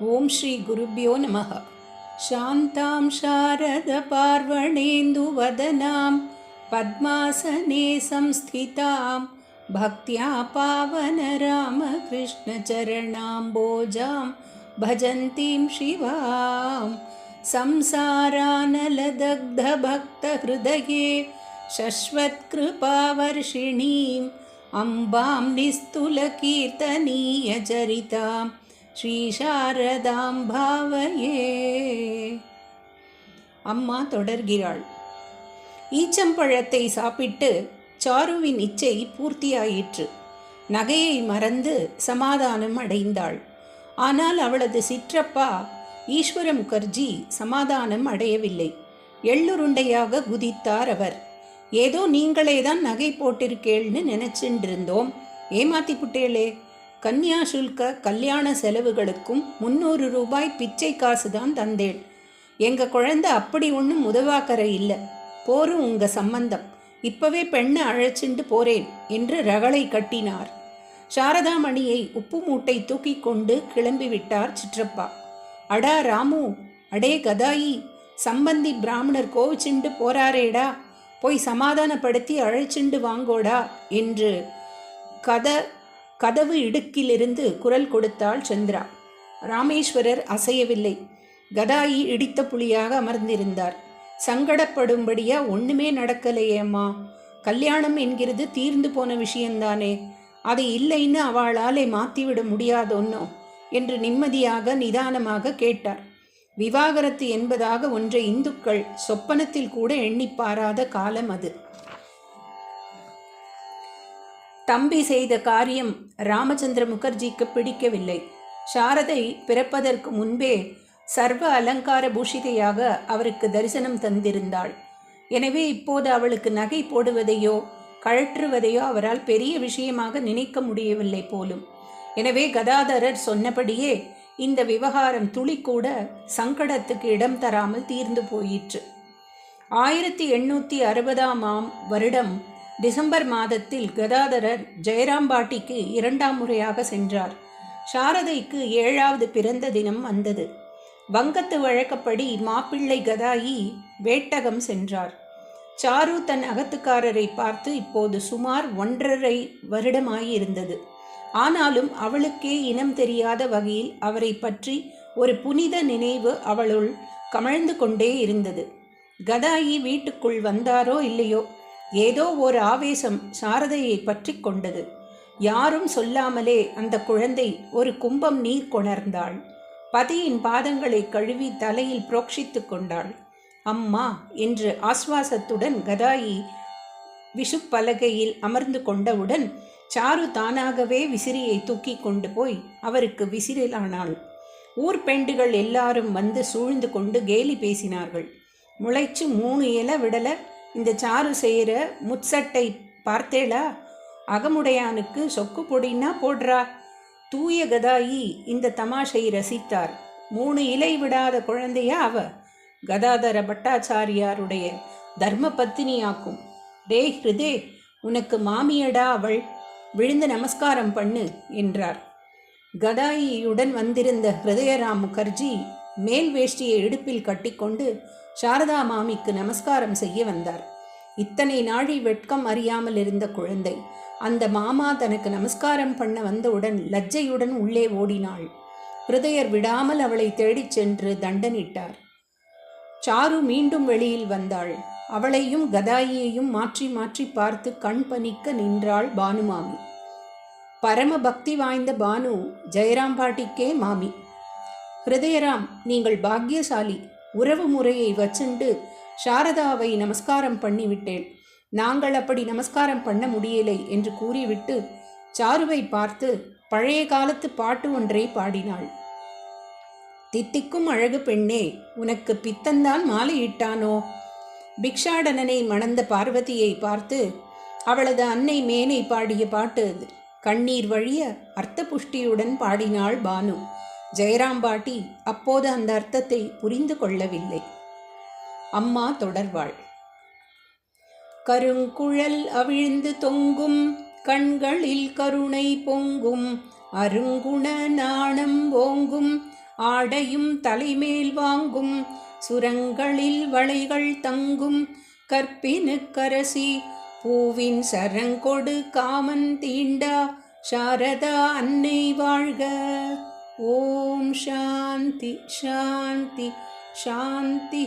ஓம் ஸ்ரீ குருப்யோ நமः. சாந்தாம் சாரத பார்வணேந்து வதனாம் பத்மாசனே சம்ஸ்திதாம் பக்தியா பாவன ராம கிருஷ்ண சரணாம்போஜாம் பஜந்தீம் சிவாம் சம்சாரானலதக்த பக்த ஹிருதயே சஸ்வத்கிருபாவர்ஷிணீம் அம்பாம் நிஸ்துல கீர்த்தனீய சரிதாம் ஸ்ரீ சாரதாம் பாவையே. அம்மா தொடர்கிறாள். ஈச்சம்பழத்தை சாப்பிட்டு சாருவின் இச்சை பூர்த்தியாயிற்று. நகையை மறந்து சமாதானம் அடைந்தாள். ஆனால் அவளது சிற்றப்பா ஈஸ்வர முகர்ஜி சமாதானம் அடையவில்லை. எள்ளுருண்டையாக குதித்தார் அவர். ஏதோ நீங்களே தான் நகை போட்டிருக்கேள்னு நினைச்சுட்டு இருந்தோம், ஏமாத்தி புட்டேளே. கன்னியாசுல்க கல்யாண செலவுகளுக்கும் 300 ரூபாய் பிச்சை காசு தான் தந்தேள். எங்க குழந்தை அப்படி ஒன்றும் உதவாக்கரை இல்லை. போரும் உங்க சம்பந்தம். இப்பவே பெண்ணை அழைச்சிண்டு போறேன் என்று ரகளை கட்டினார். சாரதாமணியை உப்பு மூட்டை தூக்கி கொண்டு கிளம்பிவிட்டார் சிற்றப்பா. அடா ராமு, அடே கதாயி, சம்பந்தி பிராமணர் கோவிச்சுண்டு போறாரேடா, போய் சமாதானப்படுத்தி அழைச்சிண்டு வாங்கோடா என்று கதவு இடுக்கிலிருந்து குரல் கொடுத்தாள் சந்திரா. ராமேஸ்வரர் அசையவில்லை. கதாயி இடித்த புலியாக அமர்ந்திருந்தார். சங்கடப்படும்படியா ஒண்ணுமே நடக்கலையேம்மா, கல்யாணம் என்கிறது தீர்ந்து போன விஷயந்தானே, அது இல்லைன்னு அவளாலே மாற்றிவிட முடியாதொன்னோ என்று நிம்மதியாக நிதானமாக கேட்டார். விவாகரத்து என்பதாக ஒன்றை இந்துக்கள் சொப்பனத்தில் கூட எண்ணிப்பாராத காலம் அது. தம்பி செய்த காரியம் ராமச்சந்திர முகர்ஜிக்கு பிடிக்கவில்லை. சாரதை பிறப்பதற்கு முன்பே சர்வ அலங்கார பூஷிதையாக அவருக்கு தரிசனம் தந்திருந்தாள். எனவே இப்போது அவளுக்கு நகை போடுவதையோ கழற்றுவதையோ அவரால் பெரிய விஷயமாக நினைக்க முடியவில்லை போலும். எனவே கதாதரர் சொன்னபடியே இந்த விவகாரம் துளி கூட சங்கடத்துக்கு இடம் தராமல் தீர்ந்து போயிற்று. 1860ஆம் வருடம் டிசம்பர் மாதத்தில் கதாதரர் ஜெயராம்பாட்டிக்கு 2ஆம் முறையாக சென்றார். சாரதைக்கு 7வது பிறந்த தினம் வந்தது. வங்கத்து வழக்கப்படி மாப்பிள்ளை கதாயி வேட்டகம் சென்றார். சாரு தன் அகத்துக்காரரை பார்த்து இப்போது சுமார் 1.5 வருடமாயிருந்தது. ஆனாலும் அவளுக்கே இனம் தெரியாத வகையில் அவரை பற்றி ஒரு புனித நினைவு அவளுள் கமழ்ந்து கொண்டே இருந்தது. கதாயி வீட்டுக்குள் வந்தாரோ இல்லையோ, ஏதோ ஒரு ஆவேசம் சாரதையை பற்றி கொண்டது. யாரும் சொல்லாமலே அந்த குழந்தை ஒரு கும்பம் நீர் கொணர்ந்தாள். பதியின் பாதங்களை கழுவி தலையில் புரோக்ஷித்து கொண்டாள். அம்மா என்று ஆஸ்வாசத்துடன் கதாயி விஷுப்பலகையில் அமர்ந்து கொண்டவுடன் சாரு தானாகவே விசிறியை தூக்கி கொண்டு போய் அவருக்கு விசிறலானாள். ஊர் பெண்டுகள் எல்லாரும் வந்து சூழ்ந்து கொண்டு கேலி பேசினார்கள். முளைச்சு 3 இலை விடல இந்த சாரு செய்கிற முட்சட்டை பார்த்தேளா, அகமுடையானுக்கு சொக்கு பொடினா போடுறா. தூய கதாயி இந்த தமாஷை ரசித்தார். 3 இலை விடாத குழந்தையா அவ? கதாதர பட்டாச்சாரியாருடைய தர்ம பத்தினியாக்கும். டே ஹிருதே, உனக்கு மாமியடா அவள், விழுந்து நமஸ்காரம் பண்ணு என்றார். கதாயியுடன் வந்திருந்த ஹிருதயராம் முகர்ஜி மேல் வேஷ்டியை இடுப்பில் கட்டிக்கொண்டு சாரதா மாமிக்கு நமஸ்காரம் செய்ய வந்தார். இத்தனை நாழி வெட்கம் அறியாமல் இருந்த குழந்தை அந்த மாமா தனக்கு நமஸ்காரம் பண்ண வந்தவுடன் லஜ்ஜையுடன் உள்ளே ஓடினாள். ஹிருதயர் விடாமல் அவளை தேடிச் சென்று தண்டனிட்டார். சாரு மீண்டும் வெளியில் வந்தாள். அவளையும் கதாயியையும் மாற்றி மாற்றி பார்த்து கண் பனிக்க நின்றாள் பானுமாமி. பரம பக்தி வாய்ந்த பானு ஜெயராம்பாட்டிக்கே மாமி. ஹிருதயராம், நீங்கள் பாக்கியசாலி. உறவு முறையை வச்சுண்டு சாரதாவை நமஸ்காரம் பண்ணிவிட்டேன். நாங்கள் அப்படி நமஸ்காரம் பண்ண முடியலை என்று கூறிவிட்டு சாருவை பார்த்து பழைய காலத்து பாட்டு ஒன்றை பாடினாள். தித்திக்கும் அழகு பெண்ணே, உனக்கு பித்தன்தான் மாலையிட்டானோ? பிக்ஷாடனனை மணந்த பார்வதியை பார்த்து அவளது அன்னை மேனை பாடிய பாட்டு அது. கண்ணீர் வழிய அர்த்த புஷ்டியுடன் பாடினாள் பானு. ஜெயராம்பாட்டி அப்போது அந்த அர்த்தத்தை புரிந்து கொள்ளவில்லை. அம்மா தொடர்வாள். கருங்குழல் அவிழ்ந்து தொங்கும், கண்களில் கருணை பொங்கும், அருங்குண நாணம் ஓங்கும், ஆடையும் தலைமேல் வாங்கும் சுரங்களில் வளைகள் தங்கும் கற்பினுக்கரசி பூவின் சரங்கொடு காமன் தீண்டா சாரதா அன்னை வாழ்க. ஓம் சாந்தி சாந்தி சாந்தி.